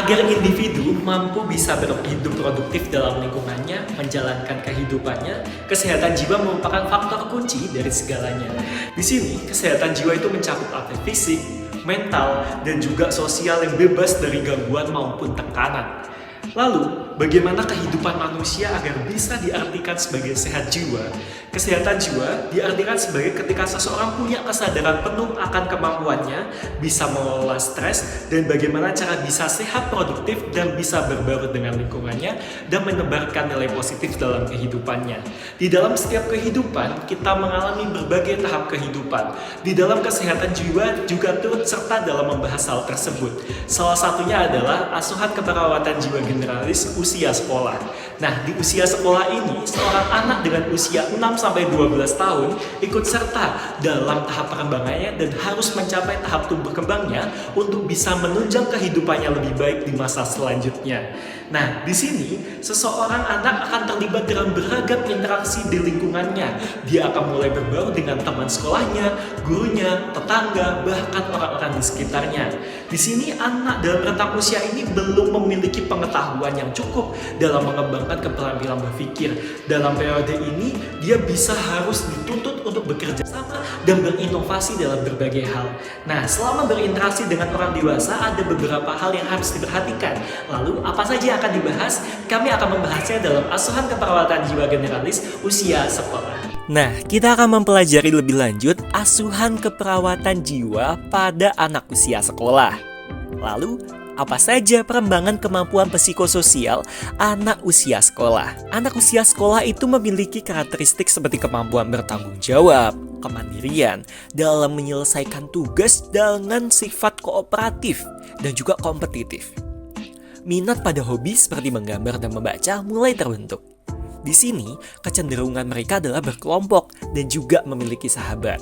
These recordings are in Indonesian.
Agar individu mampu bisa hidup produktif dalam lingkungannya, menjalankan kehidupannya, kesehatan jiwa merupakan faktor kunci dari segalanya. Di sini, kesehatan jiwa itu mencakup aspek fisik, mental, dan juga sosial yang bebas dari gangguan maupun tekanan. Lalu, bagaimana kehidupan manusia agar bisa diartikan sebagai sehat jiwa? Kesehatan jiwa diartikan sebagai ketika seseorang punya kesadaran penuh akan kemampuannya, bisa mengelola stres, dan bagaimana cara bisa sehat, produktif, dan bisa berbaur dengan lingkungannya, dan menebarkan nilai positif dalam kehidupannya. Di dalam setiap kehidupan, kita mengalami berbagai tahap kehidupan. Di dalam kesehatan jiwa juga turut serta dalam membahas hal tersebut. Salah satunya adalah asuhan keperawatan jiwa generalis usia sekolah. Nah, di usia sekolah ini, seorang anak dengan usia 6-12 tahun ikut serta dalam tahap perkembangannya dan harus mencapai tahap tumbuh kembangnya untuk bisa menunjang kehidupannya lebih baik di masa selanjutnya. Nah, di sini seseorang anak akan terlibat dalam beragam interaksi di lingkungannya. Dia akan mulai berbaur dengan teman sekolahnya, gurunya, tetangga, bahkan orang-orang di sekitarnya. Di sini anak dalam rentang usia ini belum memiliki pengetahuan yang cukup dalam mengembangkan keterampilan berpikir. Dalam periode ini, dia bisa harus dituntut untuk bekerja sama dan berinovasi dalam berbagai hal. Nah, selama berinteraksi dengan orang dewasa, ada beberapa hal yang harus diperhatikan. Lalu, apa saja yang akan dibahas? Kami akan membahasnya dalam asuhan keperawatan jiwa generalis usia sekolah. Nah, kita akan mempelajari lebih lanjut asuhan keperawatan jiwa pada anak usia sekolah. Lalu, apa saja perkembangan kemampuan psikososial anak usia sekolah? Anak usia sekolah itu memiliki karakteristik seperti kemampuan bertanggung jawab, kemandirian dalam menyelesaikan tugas dengan sifat kooperatif dan juga kompetitif. Minat pada hobi seperti menggambar dan membaca mulai terbentuk. Di sini, kecenderungan mereka adalah berkelompok dan juga memiliki sahabat.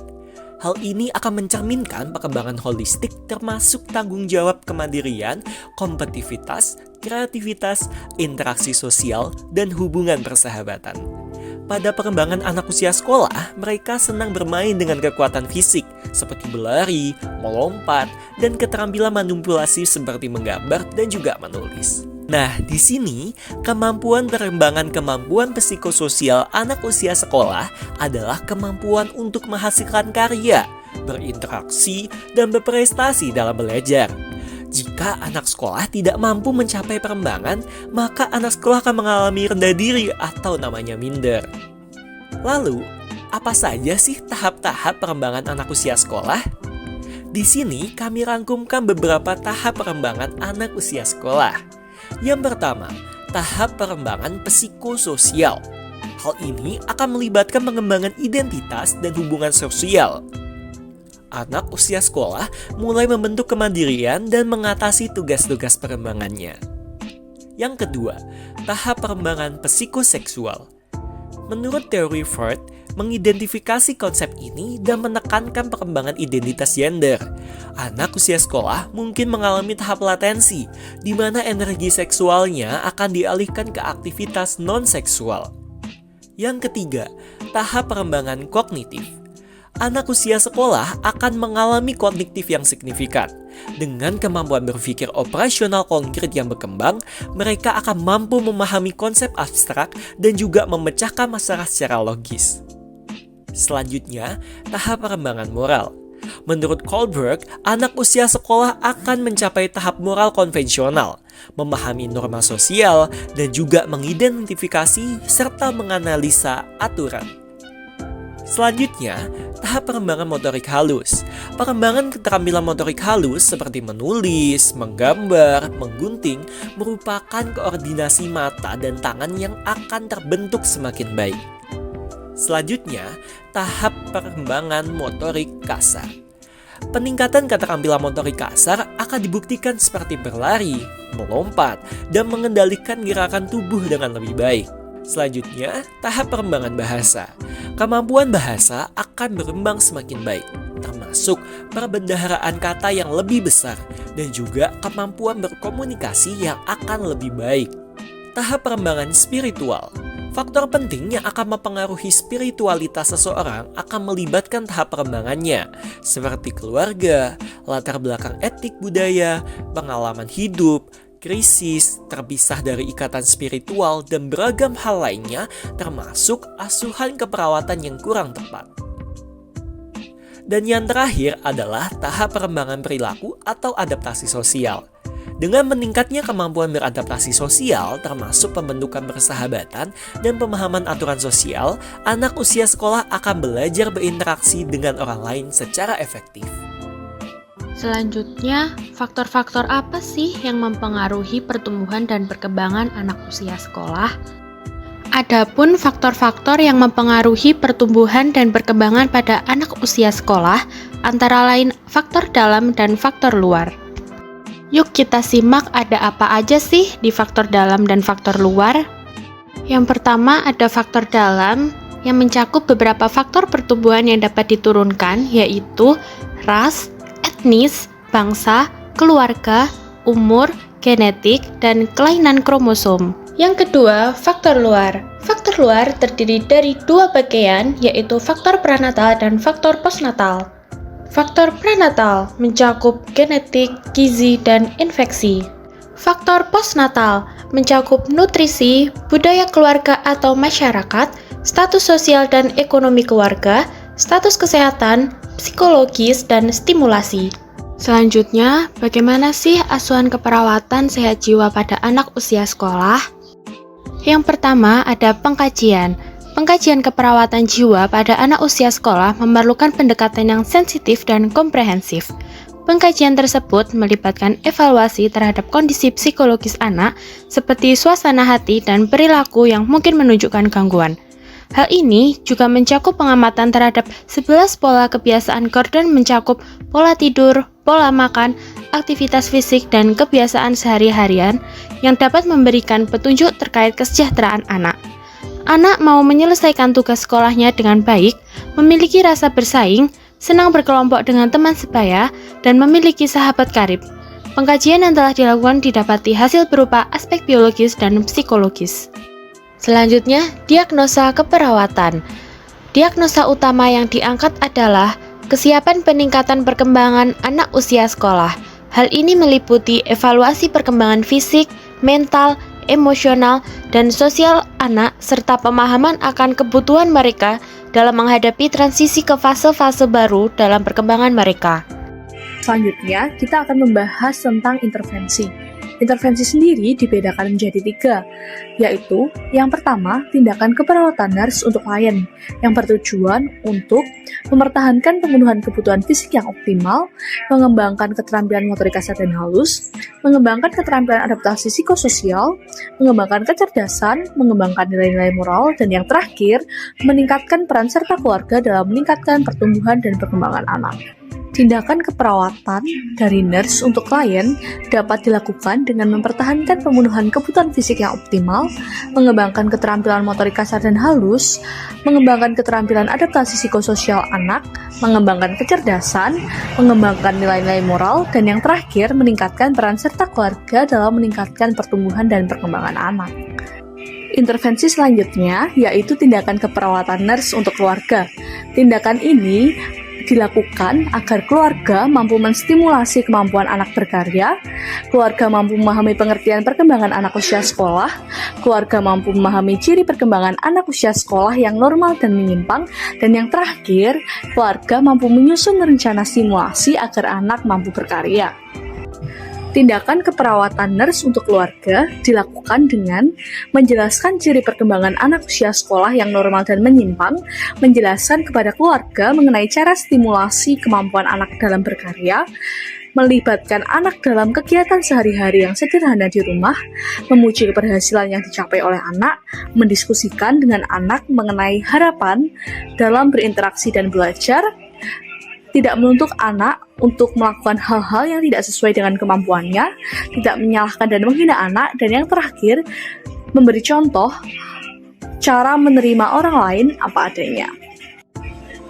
Hal ini akan mencerminkan perkembangan holistik termasuk tanggung jawab kemandirian, kompetitivitas, kreativitas, interaksi sosial, dan hubungan persahabatan. Pada perkembangan anak usia sekolah, mereka senang bermain dengan kekuatan fisik seperti berlari, melompat, dan keterampilan manipulasi seperti menggambar dan juga menulis. Nah, di sini kemampuan perkembangan kemampuan psikososial anak usia sekolah adalah kemampuan untuk menghasilkan karya, berinteraksi, dan berprestasi dalam belajar. Jika anak sekolah tidak mampu mencapai perkembangan, maka anak sekolah akan mengalami rendah diri atau namanya minder. Lalu, apa saja sih tahap-tahap perkembangan anak usia sekolah? Di sini kami rangkumkan beberapa tahap perkembangan anak usia sekolah. Yang pertama, tahap perkembangan psikososial. Hal ini akan melibatkan pengembangan identitas dan hubungan sosial. Anak usia sekolah mulai membentuk kemandirian dan mengatasi tugas-tugas perkembangannya. Yang kedua, tahap perkembangan psikoseksual. Menurut teori Freud, mengidentifikasi konsep ini dan menekankan perkembangan identitas gender. Anak usia sekolah mungkin mengalami tahap latensi, di mana energi seksualnya akan dialihkan ke aktivitas non-seksual. Yang ketiga, tahap perkembangan kognitif. Anak usia sekolah akan mengalami kognitif yang signifikan. Dengan kemampuan berpikir operasional konkret yang berkembang, mereka akan mampu memahami konsep abstrak dan juga memecahkan masalah secara logis. Selanjutnya, tahap perkembangan moral. Menurut Kohlberg, anak usia sekolah akan mencapai tahap moral konvensional, memahami norma sosial, dan juga mengidentifikasi serta menganalisa aturan. Selanjutnya, tahap perkembangan motorik halus. Perkembangan keterampilan motorik halus seperti menulis, menggambar, menggunting merupakan koordinasi mata dan tangan yang akan terbentuk semakin baik. Selanjutnya, tahap perkembangan motorik kasar. Peningkatan keterampilan motorik kasar akan dibuktikan seperti berlari, melompat, dan mengendalikan gerakan tubuh dengan lebih baik. Selanjutnya, tahap perkembangan bahasa. Kemampuan bahasa akan berkembang semakin baik, termasuk perbendaharaan kata yang lebih besar dan juga kemampuan berkomunikasi yang akan lebih baik. Tahap perkembangan spiritual. Faktor penting yang akan mempengaruhi spiritualitas seseorang akan melibatkan tahap perkembangannya, seperti keluarga, latar belakang etik budaya, pengalaman hidup, krisis, terpisah dari ikatan spiritual, dan beragam hal lainnya, termasuk asuhan keperawatan yang kurang tepat. Dan yang terakhir adalah tahap perkembangan perilaku atau adaptasi sosial. Dengan meningkatnya kemampuan beradaptasi sosial, termasuk pembentukan persahabatan dan pemahaman aturan sosial, anak usia sekolah akan belajar berinteraksi dengan orang lain secara efektif. Selanjutnya, faktor-faktor apa sih yang mempengaruhi pertumbuhan dan perkembangan anak usia sekolah? Adapun faktor-faktor yang mempengaruhi pertumbuhan dan perkembangan pada anak usia sekolah, antara lain faktor dalam dan faktor luar. Yuk kita simak ada apa aja sih di faktor dalam dan faktor luar. Yang pertama ada faktor dalam yang mencakup beberapa faktor pertumbuhan yang dapat diturunkan, yaitu ras, etnis, bangsa, keluarga, umur, genetik, dan kelainan kromosom. Yang kedua, faktor luar. Faktor luar terdiri dari dua bagian, yaitu faktor prenatal dan faktor postnatal. Faktor prenatal mencakup genetik, gizi, dan infeksi. Faktor postnatal mencakup nutrisi, budaya keluarga atau masyarakat, status sosial dan ekonomi keluarga, status kesehatan, psikologis, dan stimulasi. Selanjutnya, bagaimana sih asuhan keperawatan sehat jiwa pada anak usia sekolah? Yang pertama ada pengkajian. Pengkajian keperawatan jiwa pada anak usia sekolah memerlukan pendekatan yang sensitif dan komprehensif. Pengkajian tersebut melibatkan evaluasi terhadap kondisi psikologis anak, seperti suasana hati dan perilaku yang mungkin menunjukkan gangguan. Hal ini juga mencakup pengamatan terhadap 11 pola kebiasaan Gordon, mencakup pola tidur, pola makan, aktivitas fisik, dan kebiasaan sehari-harian yang dapat memberikan petunjuk terkait kesejahteraan anak. Anak mau menyelesaikan tugas sekolahnya dengan baik, memiliki rasa bersaing, senang berkelompok dengan teman sebaya, dan memiliki sahabat karib. Pengkajian yang telah dilakukan didapati hasil berupa aspek biologis dan psikologis. Selanjutnya, diagnosa keperawatan. Diagnosa utama yang diangkat adalah kesiapan peningkatan perkembangan anak usia sekolah. Hal ini meliputi evaluasi perkembangan fisik, mental, emosional, dan sosial anak, serta pemahaman akan kebutuhan mereka dalam menghadapi transisi ke fase-fase baru dalam perkembangan mereka. Selanjutnya, kita akan membahas tentang intervensi. Intervensi sendiri dibedakan menjadi 3, yaitu yang pertama, tindakan keperawatan nurse untuk klien, yang bertujuan untuk mempertahankan pemenuhan kebutuhan fisik yang optimal, mengembangkan keterampilan motorik kasar dan halus, mengembangkan keterampilan adaptasi psikososial, mengembangkan kecerdasan, mengembangkan nilai-nilai moral, dan yang terakhir, meningkatkan peran serta keluarga dalam meningkatkan pertumbuhan dan perkembangan anak. Tindakan keperawatan dari nurse untuk klien dapat dilakukan dengan mempertahankan pemenuhan kebutuhan fisik yang optimal, mengembangkan keterampilan motorik kasar dan halus, mengembangkan keterampilan adaptasi psikososial anak, mengembangkan kecerdasan, mengembangkan nilai-nilai moral, dan yang terakhir meningkatkan peran serta keluarga dalam meningkatkan pertumbuhan dan perkembangan anak. Intervensi selanjutnya yaitu tindakan keperawatan nurse untuk keluarga. Tindakan ini dilakukan agar keluarga mampu menstimulasi kemampuan anak berkarya, keluarga mampu memahami pengertian perkembangan anak usia sekolah, keluarga mampu memahami ciri perkembangan anak usia sekolah yang normal dan menyimpang, dan yang terakhir, keluarga mampu menyusun rencana stimulasi agar anak mampu berkarya. Tindakan keperawatan nurse untuk keluarga dilakukan dengan menjelaskan ciri perkembangan anak usia sekolah yang normal dan menyimpang, menjelaskan kepada keluarga mengenai cara stimulasi kemampuan anak dalam berkarya, melibatkan anak dalam kegiatan sehari-hari yang sederhana di rumah, memuji keberhasilan yang dicapai oleh anak, mendiskusikan dengan anak mengenai harapan dalam berinteraksi dan belajar, tidak menuntut anak untuk melakukan hal-hal yang tidak sesuai dengan kemampuannya, tidak menyalahkan dan menghina anak, dan yang terakhir, memberi contoh cara menerima orang lain apa adanya.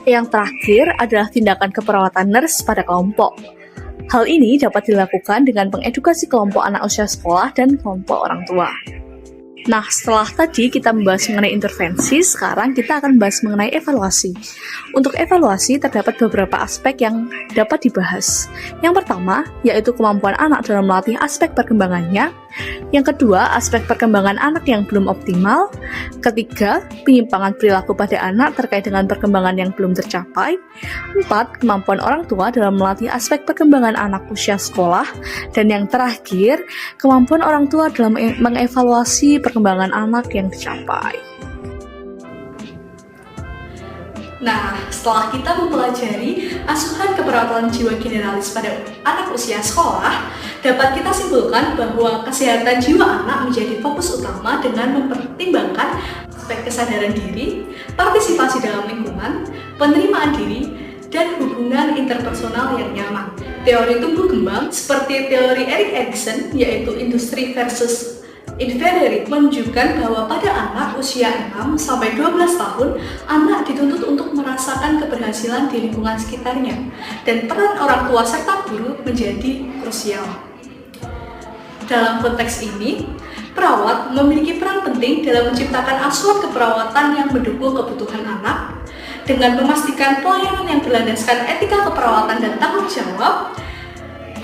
Yang terakhir adalah tindakan keperawatan nurse pada kelompok. Hal ini dapat dilakukan dengan mengedukasi kelompok anak usia sekolah dan kelompok orang tua. Nah, setelah tadi kita membahas mengenai intervensi, sekarang kita akan membahas mengenai evaluasi. Untuk evaluasi, terdapat beberapa aspek yang dapat dibahas. Yang pertama, yaitu kemampuan anak dalam melatih aspek perkembangannya. Yang kedua, aspek perkembangan anak yang belum optimal. Ketiga, penyimpangan perilaku pada anak terkait dengan perkembangan yang belum tercapai. 4, kemampuan orang tua dalam melatih aspek perkembangan anak usia sekolah. Dan yang terakhir, kemampuan orang tua dalam mengevaluasi perkembangan anak yang dicapai. Nah, setelah kita mempelajari asuhan keperawatan jiwa generalis pada anak usia sekolah, dapat kita simpulkan bahwa kesehatan jiwa anak menjadi fokus utama dengan mempertimbangkan aspek kesadaran diri, partisipasi dalam lingkungan, penerimaan diri, dan hubungan interpersonal yang nyaman. Teori tumbuh kembang seperti teori Erik Erikson, yaitu industri versus Invertebrate, menunjukkan bahwa pada anak usia 6-12 tahun, anak dituntut untuk merasakan keberhasilan di lingkungan sekitarnya, dan peran orang tua serta guru menjadi krusial. Dalam konteks ini, perawat memiliki peran penting dalam menciptakan asuhan keperawatan yang mendukung kebutuhan anak, dengan memastikan pelayanan yang berlandaskan etika keperawatan dan tanggung jawab,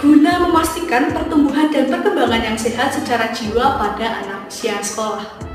guna memastikan pertumbuhan dan perkembangan yang sehat secara jiwa pada anak usia sekolah.